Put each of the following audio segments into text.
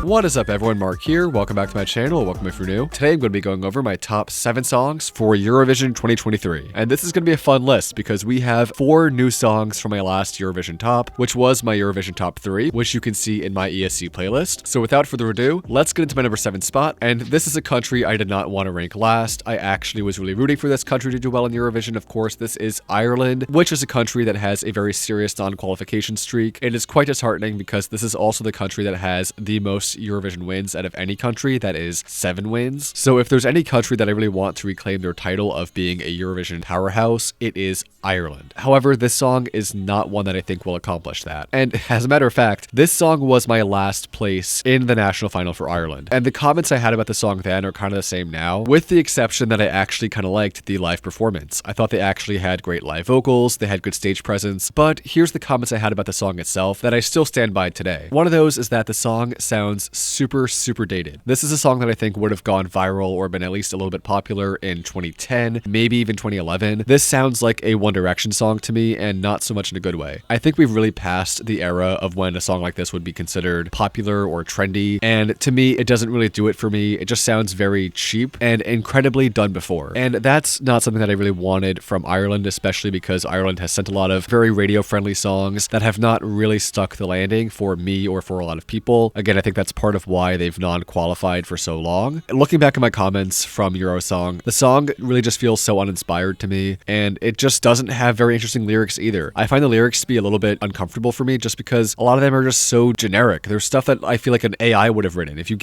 What is up everyone, Mark here. Welcome back to my channel, welcome if you're new. Today I'm going to be going over my top 7 songs for Eurovision 2023. And this is going to be a fun list because we have 4 new songs from my last Eurovision top, which was my Eurovision top 3, which you can see in my ESC playlist. So without further ado, let's get into my number 7 spot. And this is a country I did not want to rank last. I actually was really rooting for this country to do well in Eurovision. Of course, this is Ireland, which is a country that has a very serious non-qualification streak. It is quite disheartening because this is also the country that has the most Eurovision wins out of any country, that is 7 wins. So if there's any country that I really want to reclaim their title of being a Eurovision powerhouse, it is Ireland. However, this song is not one that I think will accomplish that. And as a matter of fact, this song was my last place in the national final for Ireland. And the comments I had about the song then are kind of the same now, with the exception that I actually kind of liked the live performance. I thought they actually had great live vocals, they had good stage presence, but here's the comments I had about the song itself that I still stand by today. One of those is that the song sounds super dated. This is a song that I think would have gone viral or been at least a little bit popular in 2010, maybe even 2011. This sounds like a One Direction song to me, and not so much in a good way. I think we've really passed the era of when a song like this would be considered popular or trendy, and to me, it doesn't really do it for me. It just sounds very cheap and incredibly done before. And that's not something that I really wanted from Ireland, especially because Ireland has sent a lot of very radio-friendly songs that have not really stuck the landing for me or for a lot of people. Again, I think that's part of why they've non-qualified for so long. Looking back at my comments from Eurosong, the song really just feels so uninspired to me, and it just doesn't have very interesting lyrics either. I find the lyrics to be a little bit uncomfortable for me just because a lot of them are just so generic. There's stuff that I feel like an AI would have written. If you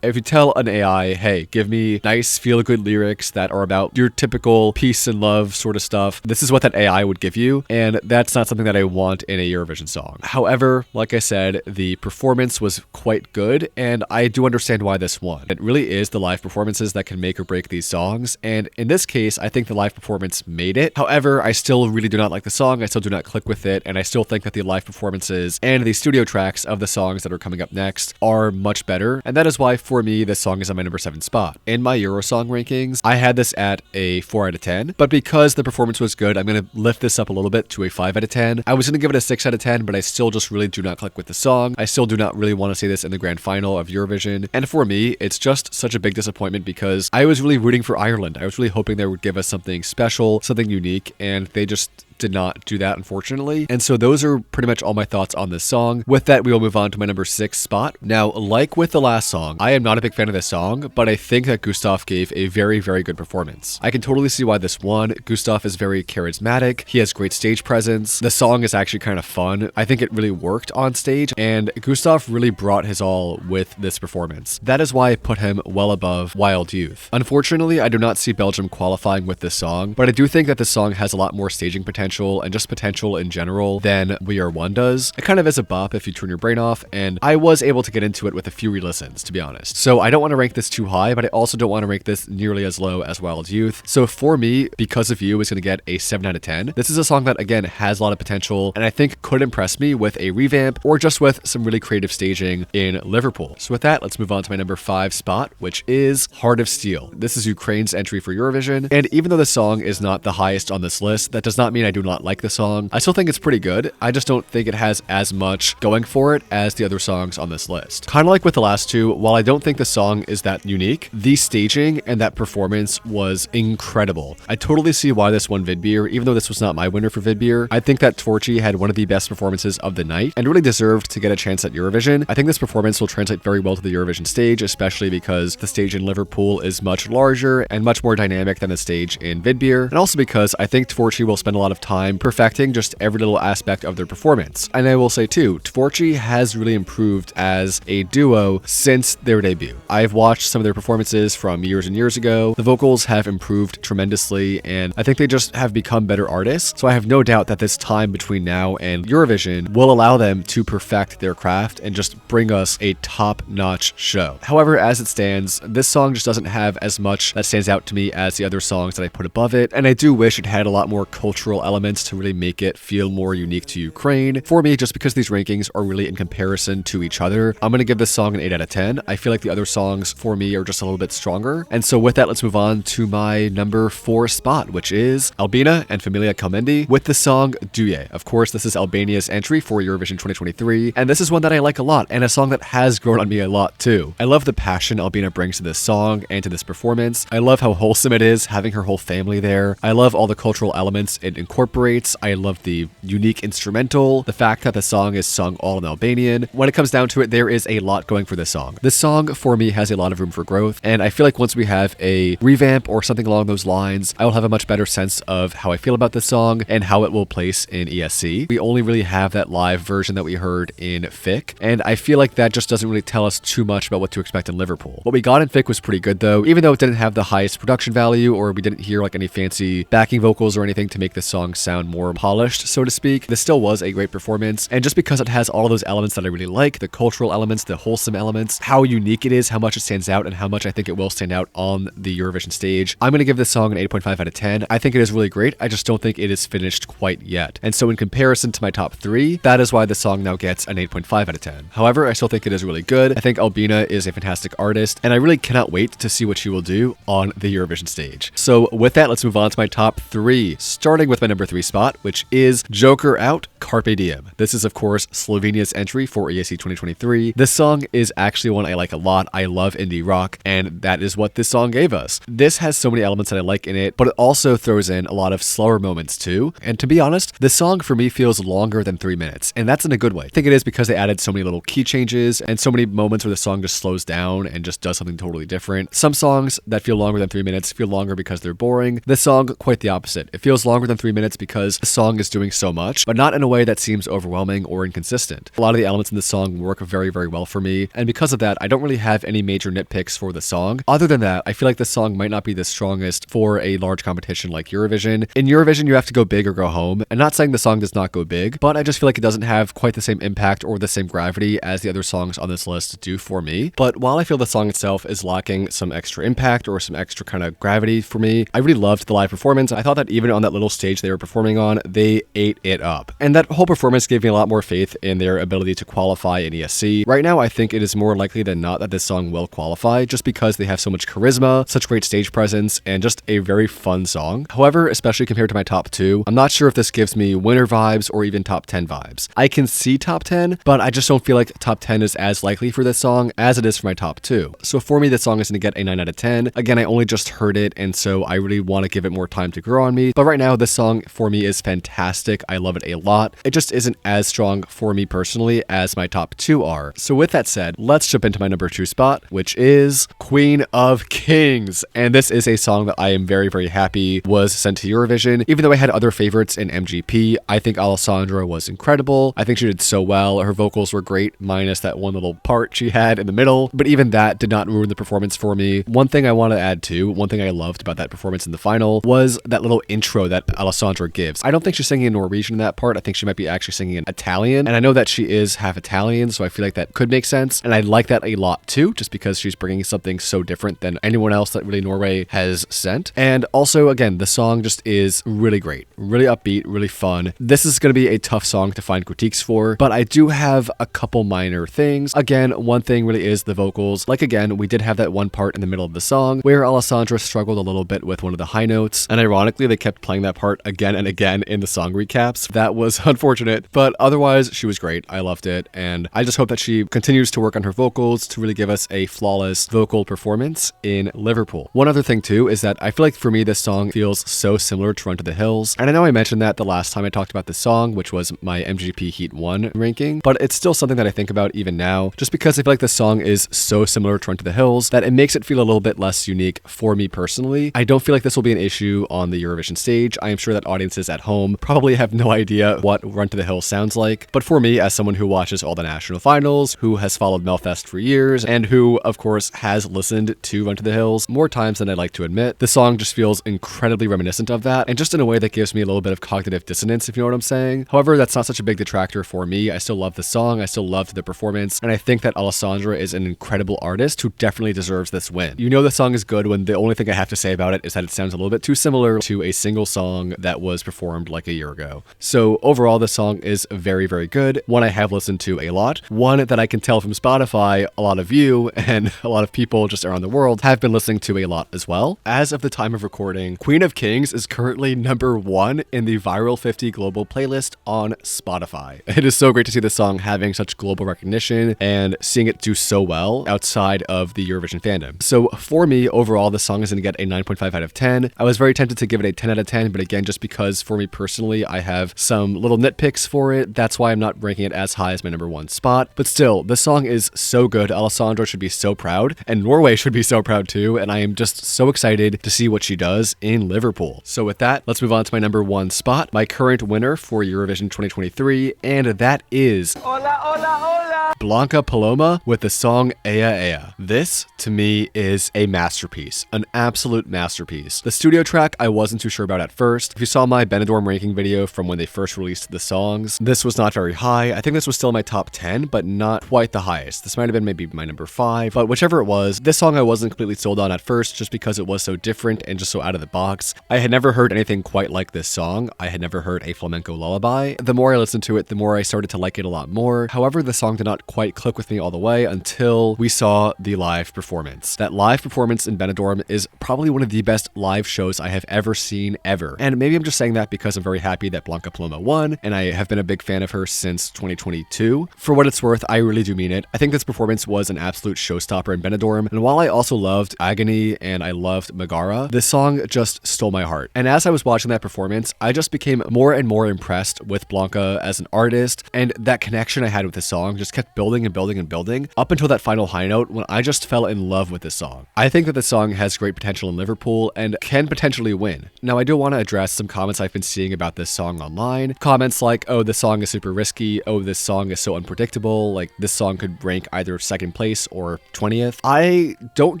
tell an AI, hey, give me nice feel-good lyrics that are about your typical peace and love sort of stuff, this is what that AI would give you, and that's not something that I want in a Eurovision song. However, like I said, the performance was quite good, and I do understand why this won. It really is the live performances that can make or break these songs, and in this case, I think the live performance made it. However, I still really do not like the song, I still do not click with it, and I still think that the live performances and the studio tracks of the songs that are coming up next are much better, and that is why, for me, this song is on my number 7 spot. In my Eurosong rankings, I had this at a 4 out of 10, but because the performance was good, I'm going to lift this up a little bit to a 5 out of 10. I was going to give it a 6 out of 10, but I still just really do not click with the song. I still do not really want to see this in the grand final of Eurovision, and for me, it's just such a big disappointment because I was really rooting for Ireland. I was really hoping they would give us something special, something unique, and they just did not do that, unfortunately. And so those are pretty much all my thoughts on this song. With that, we will move on to my number 6 spot. Now, like with the last song, I am not a big fan of this song, but I think that Gustav gave a very good performance. I can totally see why this won. Gustav is very charismatic. He has great stage presence. The song is actually kind of fun. I think it really worked on stage, and Gustav really brought his all with this performance. That is why I put him well above Wild Youth. Unfortunately, I do not see Belgium qualifying with this song, but I do think that this song has a lot more staging potential and just potential in general than We Are One does. It kind of is a bop if you turn your brain off, and I was able to get into it with a few re-listens, to be honest. So I don't want to rank this too high, but I also don't want to rank this nearly as low as Wild Youth. So for me, Because of You is going to get a 7 out of 10. This is a song that, again, has a lot of potential, and I think could impress me with a revamp or just with some really creative staging in Liverpool. So with that, let's move on to my number 5 spot, which is Heart of Steel. This is Ukraine's entry for Eurovision, and even though the song is not the highest on this list, that does not mean I do not like the song. I still think it's pretty good. I just don't think it has as much going for it as the other songs on this list. Kind of like with the last two, while I don't think the song is that unique, the staging and that performance was incredible. I totally see why this won Vidbeer, even though this was not my winner for Vidbeer. I think that Torchy had one of the best performances of the night and really deserved to get a chance at Eurovision. I think this performance will translate very well to the Eurovision stage, especially because the stage in Liverpool is much larger and much more dynamic than the stage in Vidbeer, and also because I think Torchy will spend a lot of time perfecting just every little aspect of their performance. And I will say too, Tvorchi has really improved as a duo since their debut. I've watched some of their performances from years and years ago. The vocals have improved tremendously, and I think they just have become better artists. So I have no doubt that this time between now and Eurovision will allow them to perfect their craft and just bring us a top-notch show. However, as it stands, this song just doesn't have as much that stands out to me as the other songs that I put above it, and I do wish it had a lot more cultural elements to really make it feel more unique to Ukraine. For me, just because these rankings are really in comparison to each other, I'm going to give this song an 8 out of 10. I feel like the other songs for me are just a little bit stronger. And so with that, let's move on to my number 4 spot, which is Albania and Familia Kalmendi with the song Duje. Of course, this is Albania's entry for Eurovision 2023, and this is one that I like a lot, and a song that has grown on me a lot too. I love the passion Albania brings to this song and to this performance. I love how wholesome it is, having her whole family there. I love all the cultural elements it incorporates. I love the unique instrumental, the fact that the song is sung all in Albanian. When it comes down to it, there is a lot going for this song. This song, for me, has a lot of room for growth, and I feel like once we have a revamp or something along those lines, I will have a much better sense of how I feel about this song and how it will place in ESC. We only really have that live version that we heard in FIC, and I feel like that just doesn't really tell us too much about what to expect in Liverpool. What we got in FIC was pretty good though, even though it didn't have the highest production value, or we didn't hear like any fancy backing vocals or anything to make the song sound more polished, so to speak. This still was a great performance, and just because it has all of those elements that I really like, the cultural elements, the wholesome elements, how unique it is, how much it stands out, and how much I think it will stand out on the Eurovision stage, I'm going to give this song an 8.5 out of 10. I think it is really great. I just don't think it is finished quite yet. And so in comparison to my top 3, that is why the song now gets an 8.5 out of 10. However, I still think it is really good. I think Albina is a fantastic artist, and I really cannot wait to see what she will do on the Eurovision stage. So with that, let's move on to my top 3, starting with my number 3 spot, which is Joker Out, Carpe Diem. This is, of course, Slovenia's entry for ESC 2023. This song is actually one I like a lot. I love indie rock, and that is what this song gave us. This has so many elements that I like in it, but it also throws in a lot of slower moments too. And to be honest, this song for me feels longer than 3 minutes, and that's in a good way. I think it is because they added so many little key changes and so many moments where the song just slows down and just does something totally different. Some songs that feel longer than 3 minutes feel longer because they're boring. This song, quite the opposite. It feels longer than 3 minutes because the song is doing so much, but not in a way that seems overwhelming or inconsistent. A lot of the elements in the song work very, very well for me, and because of that, I don't really have any major nitpicks for the song. Other than that, I feel like the song might not be the strongest for a large competition like Eurovision. In Eurovision, you have to go big or go home. I'm not saying the song does not go big, but I just feel like it doesn't have quite the same impact or the same gravity as the other songs on this list do for me. But while I feel the song itself is lacking some extra impact or some extra kind of gravity for me, I really loved the live performance. I thought that even on that little stage they were performing on, they ate it up. And that whole performance gave me a lot more faith in their ability to qualify in ESC. Right now, I think it is more likely than not that this song will qualify just because they have so much charisma, such great stage presence, and just a very fun song. However, especially compared to my top 2, I'm not sure if this gives me winner vibes or even top 10 vibes. I can see top 10, but I just don't feel like top 10 is as likely for this song as it is for my top 2. So for me, this song is going to get a 9 out of 10. Again, I only just heard it, and so I really want to give it more time to grow on me. But right now, this song for me is fantastic. I love it a lot. It just isn't as strong for me personally as my top 2 are. So with that said, let's jump into my number 2 spot, which is Queen of Kings. And this is a song that I am very, very happy was sent to Eurovision. Even though I had other favorites in MGP, I think Alessandra was incredible. I think she did so well. Her vocals were great, minus that one little part she had in the middle. But even that did not ruin the performance for me. One thing I want to add too, one thing I loved about that performance in the final was that little intro that Alessandra gives. I don't think she's singing in Norwegian in that part. I think she might be actually singing in Italian. And I know that she is half Italian, so I feel like that could make sense. And I like that a lot too, just because she's bringing something so different than anyone else that really Norway has sent. And also, again, the song just is really great, really upbeat, really fun. This is going to be a tough song to find critiques for, but I do have a couple minor things. Again, one thing really is the vocals. Like again, we did have that one part in the middle of the song where Alessandra struggled a little bit with one of the high notes, and ironically, they kept playing that part again and again in the song recaps. That was unfortunate, but otherwise, she was great. I loved it, and I just hope that she continues to work on her vocals to really give us a flawless vocal performance in Liverpool. One other thing too is that I feel like for me, this song feels so similar to Run to the Hills, and I know I mentioned that the last time I talked about this song, which was my MGP Heat 1 ranking, but it's still something that I think about even now, just because I feel like the song is so similar to Run to the Hills that it makes it feel a little bit less unique for me personally. I don't feel like this will be an issue on the Eurovision stage. I am sure that audiences at home probably have no idea what Run to the Hills sounds like, but for me, as someone who watches all the national finals, who has followed Melfest for years, and who, of course, has listened to Run to the Hills more times than I'd like to admit, the song just feels incredibly reminiscent of that, and just in a way that gives me a little bit of cognitive dissonance, if you know what I'm saying. However, that's not such a big detractor for me. I still love the song, I still loved the performance, and I think that Alessandra is an incredible artist who definitely deserves this win. You know the song is good when the only thing I have to say about it is that it sounds a little bit too similar to a single song that was performed like a year ago. So overall, the song is very, very good. One I have listened to a lot. One that I can tell from Spotify, a lot of you and a lot of people just around the world have been listening to a lot as well. As of the time of recording, Queen of Kings is currently #1 in the Viral 50 global playlist on Spotify. It is so great to see this song having such global recognition and seeing it do so well outside of the Eurovision fandom. So for me, overall, the song is going to get a 9.5 out of 10. I was very tempted to give it a 10 out of 10, but again, just because for me personally, I have some little nitpicks for it, that's why I'm not ranking it as high as my #1 spot. But still, this song is so good. Alessandro should be so proud, and Norway should be so proud too, and I am just so excited to see what she does in Liverpool. So with that, let's move on to my #1 spot, my current winner for Eurovision 2023, and that is Hola, hola, hola, Blanca Paloma with the song Ea Ea. This, to me, is a masterpiece, an absolute masterpiece. The studio track I wasn't too sure about at first. If you saw my Benidorm ranking video from when they first released the songs, this was not very high. I think this was still in my top 10, but not quite the highest. This might have been maybe my #5, but whichever it was, this song I wasn't completely sold on at first just because it was so different and just so out of the box. I had never heard anything quite like this song. I had never heard a flamenco lullaby. The more I listened to it, the more I started to like it a lot more. However, the song did not quite click with me all the way until we saw the live performance. That live performance in Benidorm is probably one of the best live shows I have ever seen ever. And maybe I'm just saying that because I'm very happy that Blanca Paloma won, and I have been a big fan of her since 2022. For what it's worth, I really do mean it. I think this performance was an absolute showstopper in Benidorm, and while I also loved Agony and I loved Megara, this song just stole my heart. And as I was watching that performance, I just became more and more impressed with Blanca as an artist, and that connection I had with the song just kept building and building and building up until that final high note when I just fell in love with this song. I think that the song has great potential in Liverpool and can potentially win. Now, I do want to address some comments I've been seeing about this song online. Comments like, oh, this song is super risky, oh, this song is so unpredictable, like this song could rank either 2nd place or 20th. I don't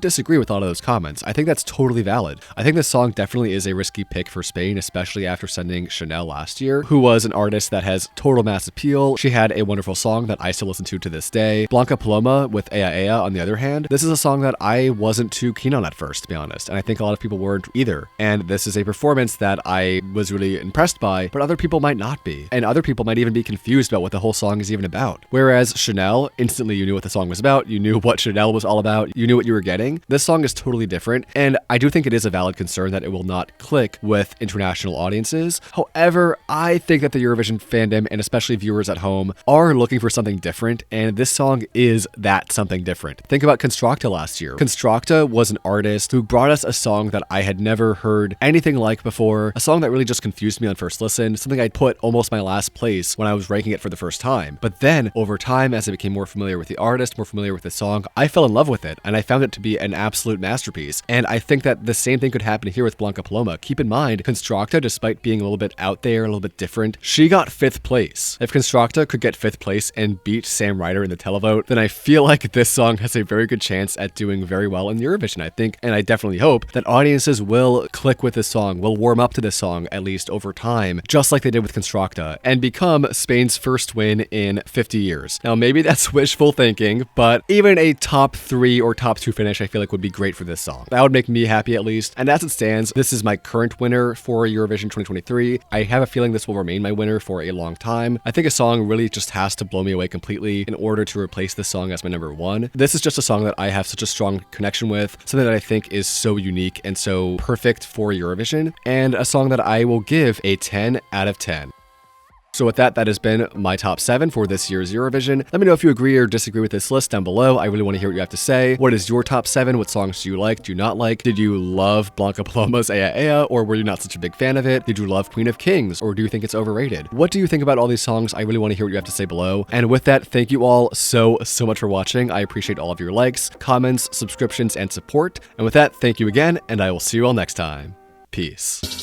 disagree with all of those comments. I think that's totally valid. I think this song definitely is a risky pick for Spain, especially after sending Chanel last year, who was an artist that has total mass appeal. She had a wonderful song that I still listen to this day. Blanca Paloma with Ea Ea, on the other hand, this is a song that I wasn't too keen on at first, to be honest, and I think a lot of people weren't either. And this is a performance that I was really impressed by, but other people might not be, and other people might even be confused about what the whole song is even about. Whereas Chanel, instantly you knew what the song was about, you knew what Chanel was all about, you knew what you were getting. This song is totally different, and I do think it is a valid concern that it will not click with international audiences. However, I think that the Eurovision fandom, and especially viewers at home, are looking for something different, and this song is that something different. Think about Constructa last year. Constructa was an artist who brought us a song that I had never heard anything like before, a song that really just confused me on first listen, something I'd put almost my last place when I was ranking it for the first time. But then, over time, as I became more familiar with the artist, more familiar with the song, I fell in love with it, and I found it to be an absolute masterpiece. And I think that the same thing could happen here with Blanca Paloma. Keep in mind, Constructa, despite being a little bit out there, a little bit different, she got 5th place. If Constructa could get 5th place and beat Sam Ryder in the televote, then I feel like this song has a very good chance at doing very well in Eurovision, I think, and I definitely hope that audiences will click with this song, will warm up to this song at least over time, just like they did with Constructa, and become Spain's first win in 50 years. Now, maybe that's wishful thinking, but even a top 3 or top 2 finish I feel like would be great for this song. That would make me happy at least, and as it stands, this is my current winner for Eurovision 2023. I have a feeling this will remain my winner for a long time. I think a song really just has to blow me away completely in order to replace this song as my #1. This is just a song that I have such a strong connection with, something that I think is so unique and so perfect for Eurovision, and a song that I will give a 10 out of 10. So with that, that has been my top 7 for this year's Eurovision. Let me know if you agree or disagree with this list down below. I really want to hear what you have to say. What is your top 7? What songs do you like? Do you not like? Did you love Blanca Paloma's Ea Ea, or were you not such a big fan of it? Did you love Queen of Kings, or do you think it's overrated? What do you think about all these songs? I really want to hear what you have to say below. And with that, thank you all so much for watching. I appreciate all of your likes, comments, subscriptions, and support. And with that, thank you again, and I will see you all next time. Peace.